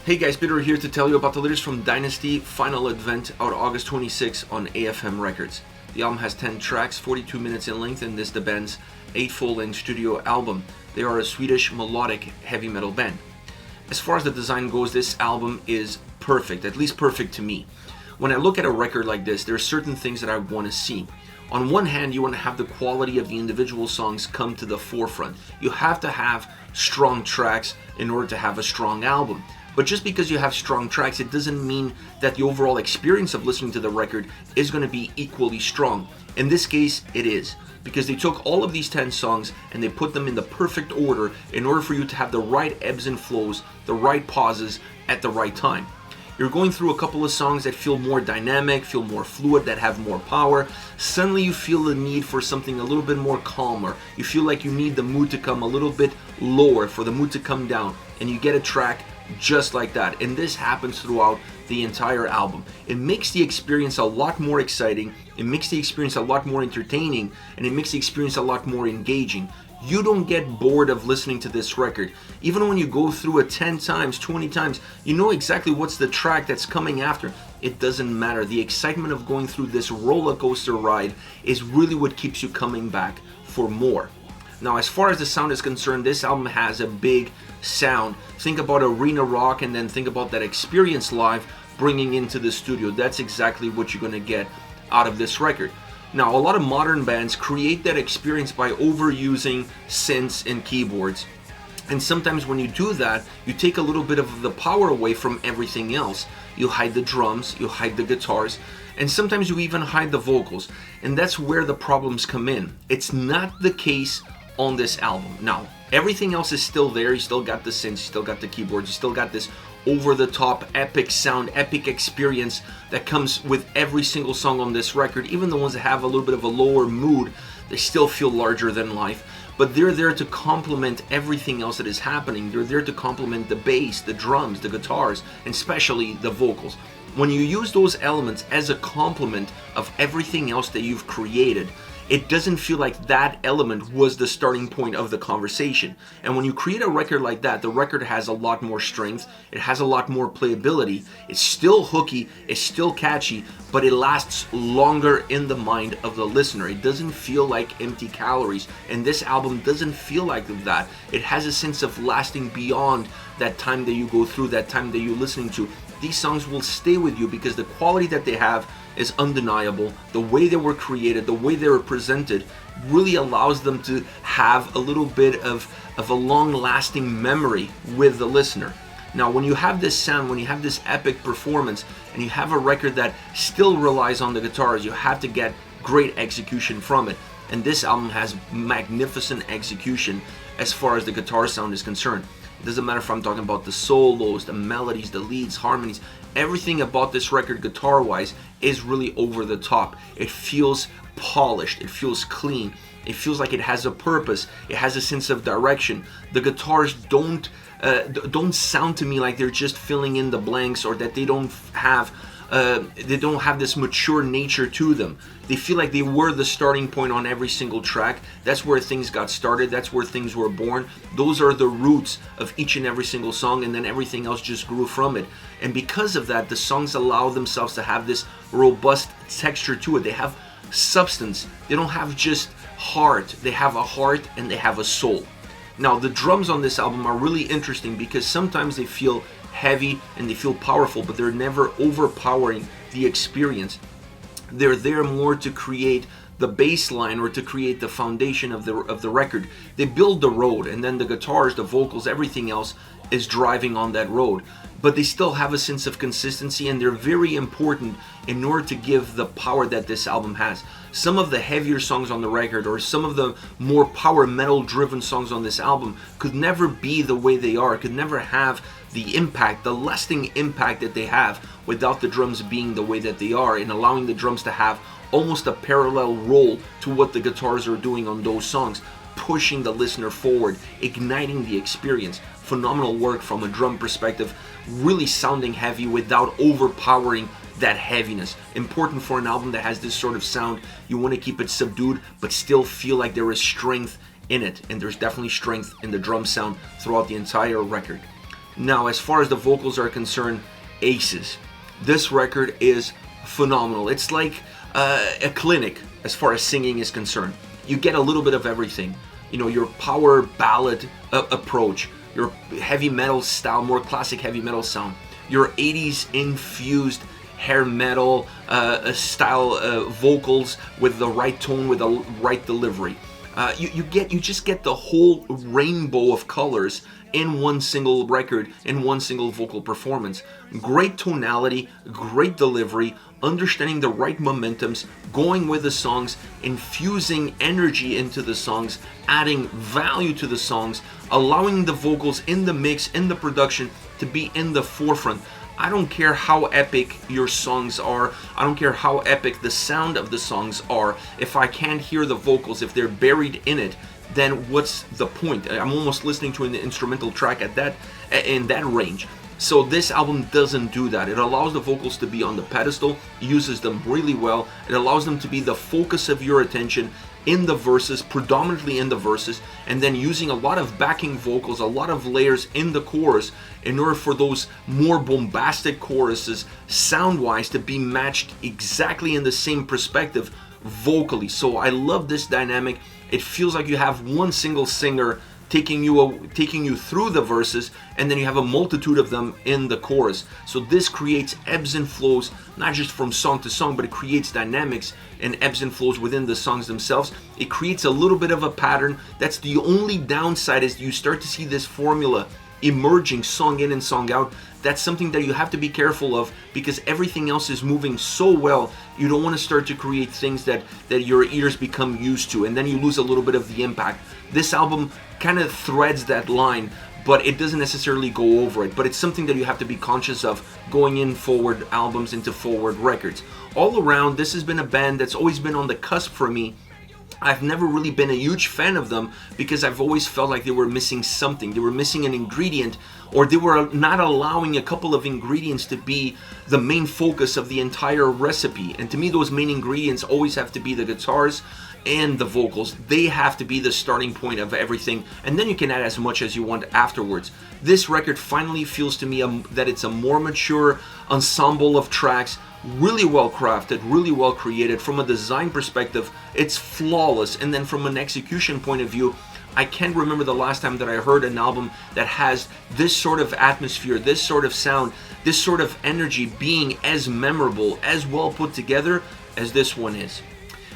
Hey guys, Peter here to tell you about the latest from Dynazty Final Advent out August 26 on AFM Records. The album has 10 tracks, 42 minutes in length, and this is the band's 8th full-length studio album. They are a Swedish melodic heavy metal band. As far as the design goes, this album is perfect, at least perfect to me. When I look at a record like this, there are certain things that I want to see. On one hand, you want to have the quality of the individual songs come to the forefront. You have to have strong tracks in order to have a strong album. But just because you have strong tracks, it doesn't mean that the overall experience of listening to the record is going to be equally strong. In this case, it is. Because they took all of these 10 songs and they put them in the perfect order in order for you to have the right ebbs and flows, the right pauses at the right time. You're going through a couple of songs that feel more dynamic, feel more fluid, that have more power. Suddenly you feel the need for something a little bit more calmer. You feel like you need the mood to come a little bit lower, for the mood to come down. And you get a track just like that, and this happens throughout the entire album. It makes the experience a lot more exciting, it makes the experience a lot more entertaining, and it makes the experience a lot more engaging. You don't get bored of listening to this record. Even when you go through it 10 times, 20 times, you know exactly what's the track that's coming after. It doesn't matter. The excitement of going through this roller coaster ride is really what keeps you coming back for more. Now, as far as the sound is concerned, this album has a big sound. Think about arena rock and then think about that experience live bringing into the studio. That's exactly what you're going to get out of this record. Now, a lot of modern bands create that experience by overusing synths and keyboards. And sometimes when you do that, you take a little bit of the power away from everything else. You hide the drums, you hide the guitars, and sometimes you even hide the vocals. And that's where the problems come in. It's not the case on this album. Now, everything else is still there. You still got the synths, you still got the keyboards, you still got this over-the-top epic sound, epic experience that comes with every single song on this record. Even the ones that have a little bit of a lower mood, they still feel larger than life. But they're there to complement everything else that is happening. They're there to complement the bass, the drums, the guitars, and especially the vocals. When you use those elements as a complement of everything else that you've created, it doesn't feel like that element was the starting point of the conversation. And when you create a record like that, the record has a lot more strength, it has a lot more playability, it's still hooky, it's still catchy, but it lasts longer in the mind of the listener. It doesn't feel like empty calories, and this album doesn't feel like that. It has a sense of lasting beyond that time that you go through, that time that you're listening to. These songs will stay with you because the quality that they have is undeniable. The way they were created, the way they were presented, really allows them to have a little bit of a long-lasting memory with the listener. Now, when you have this sound, when you have this epic performance, and you have a record that still relies on the guitars, you have to get great execution from it. And this album has magnificent execution as far as the guitar sound is concerned. It doesn't matter if I'm talking about the solos, the melodies, the leads, harmonies. Everything about this record, guitar-wise, is really over the top. It feels polished. It feels clean. It feels like it has a purpose. It has a sense of direction. The guitars don't sound to me like they're just filling in the blanks, or that they don't have this mature nature to them. They feel like they were the starting point on every single track. That's where things got started. That's where things were born. Those are the roots of each and every single song, and then everything else just grew from it. And because of that, the songs allow themselves to have this robust texture to it. They have substance. They don't have just heart. They have a heart and they have a soul. Now, the drums on this album are really interesting because sometimes they feel heavy and they feel powerful, but they're never overpowering the experience. They're there more to create the bass line or to create the foundation of the record. They build the road, and then the guitars, the vocals, everything else is driving on that road. But they still have a sense of consistency, and they're very important in order to give the power that this album has. Some of the heavier songs on the record, or some of the more power metal driven songs on this album, could never be the way they are, could never have the impact, the lasting impact that they have without the drums being the way that they are, and allowing the drums to have almost a parallel role to what the guitars are doing on those songs, pushing the listener forward, igniting the experience. Phenomenal work from a drum perspective, really sounding heavy without overpowering that heaviness. Important for an album that has this sort of sound. You want to keep it subdued but still feel like there is strength in it, and there's definitely strength in the drum sound throughout the entire record. Now, as far as the vocals are concerned, aces. This record is phenomenal. It's like a clinic as far as singing is concerned. You get a little bit of everything. You know, your power ballad approach, your heavy metal style, more classic heavy metal sound, your 80s infused hair metal style vocals with the right tone, with the right delivery. You just get the whole rainbow of colors in one single record, in one single vocal performance. Great tonality, great delivery, understanding the right momentums, going with the songs, infusing energy into the songs, adding value to the songs, allowing the vocals in the mix, in the production, to be in the forefront. I don't care how epic your songs are, I don't care how epic the sound of the songs are, if I can't hear the vocals, if they're buried in it, then what's the point? I'm almost listening to an instrumental track at that, in that range. So this album doesn't do that. It allows the vocals to be on the pedestal, uses them really well. It allows them to be the focus of your attention in the verses, predominantly in the verses, and then using a lot of backing vocals, a lot of layers in the chorus in order for those more bombastic choruses, sound-wise, to be matched exactly in the same perspective vocally. So I love this dynamic. It feels like you have one single singer taking you through the verses, and then you have a multitude of them in the chorus. So this creates ebbs and flows, not just from song to song, but it creates dynamics and ebbs and flows within the songs themselves. It creates a little bit of a pattern. That's the only downside, is you start to see this formula emerging song in and song out. That's something that you have to be careful of, because everything else is moving so well. You don't want to start to create things that your ears become used to, and then you lose a little bit of the impact. This album kind of threads that line, but it doesn't necessarily go over it. But it's something that you have to be conscious of going in forward albums, into forward records. All around, this has been a band that's always been on the cusp for me. I've never really been a huge fan of them because I've always felt like they were missing something. They were missing an ingredient, or they were not allowing a couple of ingredients to be the main focus of the entire recipe. And to me, those main ingredients always have to be the guitars and the vocals. They have to be the starting point of everything, and then you can add as much as you want afterwards. This record finally feels to me that it's a more mature ensemble of tracks, really well crafted, really well created. From a design perspective, it's flawless, and then from an execution point of view, I can't remember the last time that I heard an album that has this sort of atmosphere, this sort of sound, this sort of energy being as memorable, as well put together as this one is.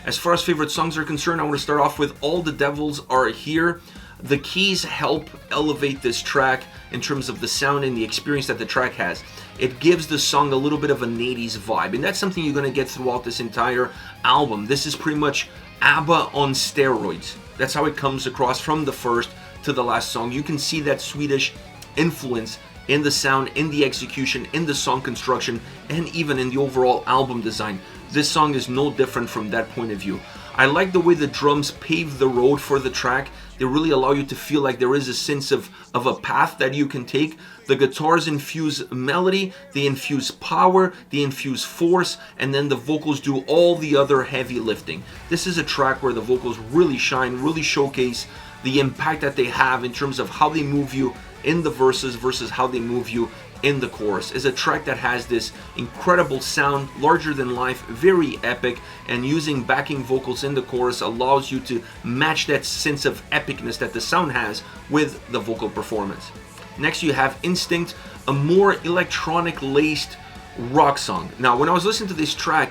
As far as favorite songs are concerned, I want to start off with All the Devils Are Here. The keys help elevate this track in terms of the sound and the experience that the track has. It gives the song a little bit of an 80s vibe, and that's something you're going to get throughout this entire album. This is pretty much ABBA on steroids. That's how it comes across from the first to the last song. You can see that Swedish influence in the sound, in the execution, in the song construction, and even in the overall album design. This song is no different from that point of view. I like the way the drums pave the road for the track. They really allow you to feel like there is a sense of a path that you can take. The guitars infuse melody, they infuse power, they infuse force, and then the vocals do all the other heavy lifting. This is a track where the vocals really shine, really showcase the impact that they have in terms of how they move you in the verses versus how they move you in the chorus. Is a track that has this incredible sound, larger than life, very epic, and using backing vocals in the chorus allows you to match that sense of epicness that the sound has with the vocal performance. Next you have Instinct, a more electronic laced rock song. Now when I was listening to this track,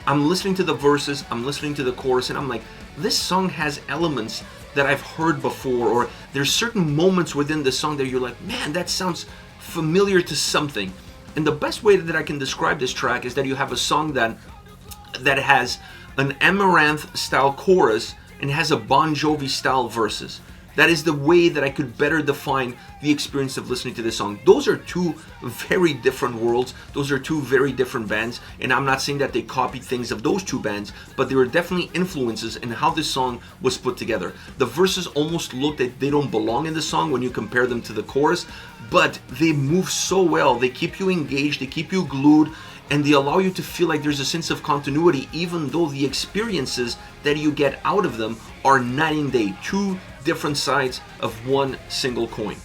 I'm listening to the verses, I'm listening to the chorus, and I'm like, this song has elements that I've heard before, or there's certain moments within the song that you're like, man, that sounds familiar to something. And the best way that I can describe this track is that you have a song that has an Amaranth style chorus and has a Bon Jovi style verses. That is the way that I could better define the experience of listening to this song. Those are two very different worlds. Those are two very different bands. And I'm not saying that they copied things of those two bands, but there were definitely influences in how this song was put together. The verses almost look like they don't belong in the song when you compare them to the chorus, but they move so well. They keep you engaged, they keep you glued, and they allow you to feel like there's a sense of continuity, even though the experiences that you get out of them are night and day. Two different sides of one single coin.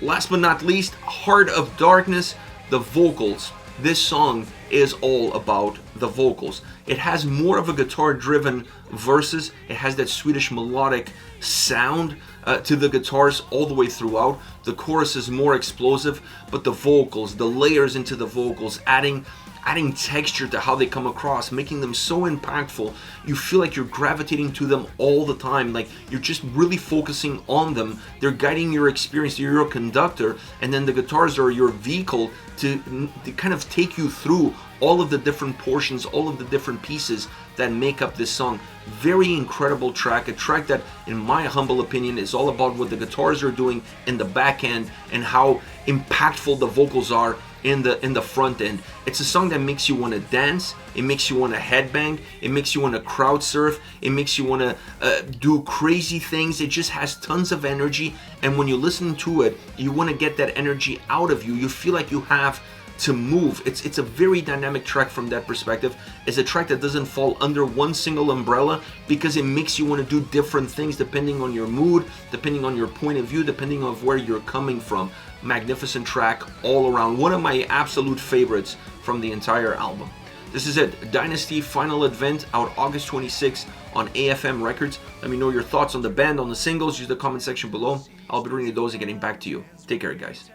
Last but not least, Heart of Darkness, the vocals. This song is all about the vocals. It has more of a guitar-driven verses. It has that Swedish melodic sound to the guitars all the way throughout. The chorus is more explosive, but the vocals, the layers into the vocals, adding texture to how they come across, making them so impactful. You feel like you're gravitating to them all the time, like you're just really focusing on them. They're guiding your experience. You're your conductor, and then the guitars are your vehicle to kind of take you through all of the different portions, all of the different pieces that make up this song. Very incredible track, a track that, in my humble opinion, is all about what the guitars are doing in the back end and how impactful the vocals are in the front end. It's a song that makes you want to dance, it makes you want to headbang, it makes you want to crowd surf, it makes you want to do crazy things. It just has tons of energy, and when you listen to it, you want to get that energy out of you. You feel like you have to move. It's a very dynamic track from that perspective. It's a track that doesn't fall under one single umbrella because it makes you want to do different things depending on your mood, depending on your point of view, depending on where you're coming from. Magnificent track all around. One of my absolute favorites from the entire album. This is it. Dynazty Final Advent, out August 26th on AFM Records. Let me know your thoughts on the band, on the singles. Use the comment section below. I'll be reading those and getting back to you. Take care, guys.